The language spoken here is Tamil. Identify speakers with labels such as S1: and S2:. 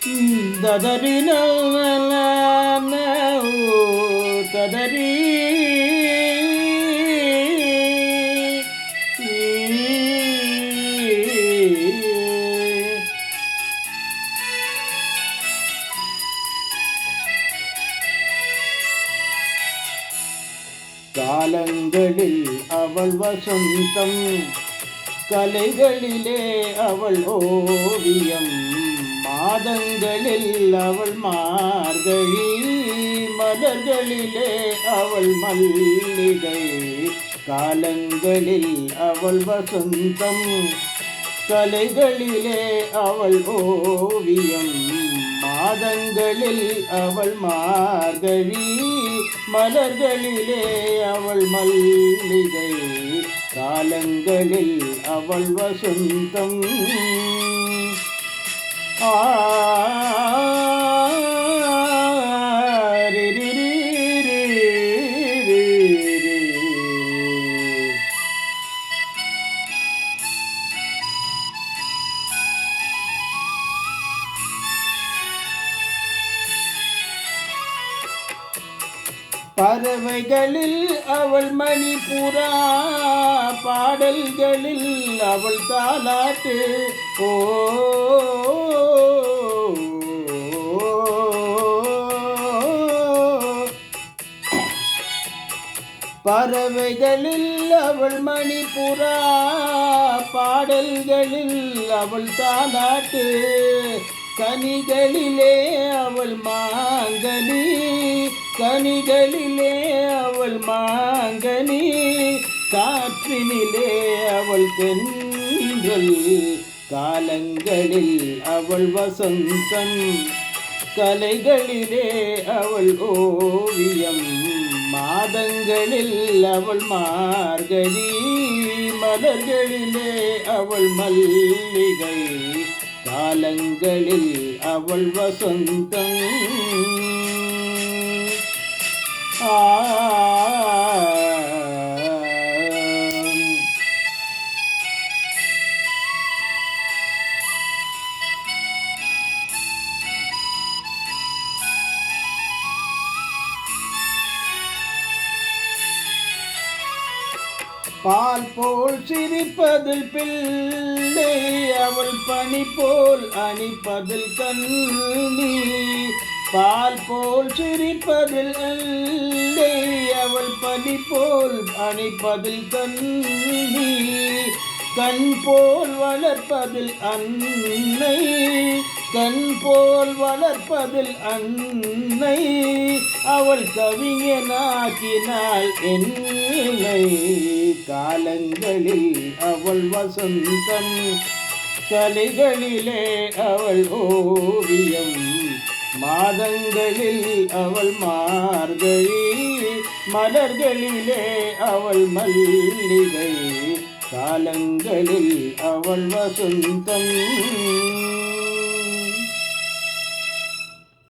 S1: ததறி ததறி காலங்களில் அவள் வசந்தம், கலைகளிலே அவள் ஓவியம், மாதங்களில் அவள் மார்கழி, மலர்களிலே அவள் மல்லிகை. காலங்களில் அவள் வசந்தம், கலைகளிலே அவள் ஓவியம், மாதங்களில் அவள் மார்கழி, மலர்களிலே அவள் மல்லிகை. காலங்களில் அவள் வசந்தம். பறவைகளில் அவள் மணிப்புறா, பாடல்களில் அவள் தாலாட்டு. ஓ பறவைகளில் அவள் மணிப்புறா, பாடல்களில் அவள் தாலாட்டு. கனிகளிலே அவள் மாங்கனி, கனிகளிலே அவள் மாங்கனி, காற்றினிலே அவள் தென்றல். காலங்களில் அவள் வசந்தம், கலைகளிலே அவள் ஓவியம், மாதங்களில் அவள் மார்கழி, மலர்களிலே அவள் மல்லிகை. காலங்களில் அவள் வசந்தம். பால் போல் சிரிப்பதில் பிள்ளை, அவள் பனி போல் அணிப்பதில் கண்ணி. பால் போல் சிரிப்பதில் இல்லை, அவள் பனி போல் அணிப்பதில் கண்ணி. கண் போல் வளர்ப்பதில் அன்னை, கண் போல் வளர்ப்பதில் அன்னை. அவள் கவிஞனாக்கினாள் என்னை. காலங்களில் அவள் வசந்தம், கலைகளிலே அவள் ஓவியம், மாதங்களில் அவள் மார்கழி, மலர்களிலே அவள் மல்லிகை. காலங்களில் அவள் வசந்தம்.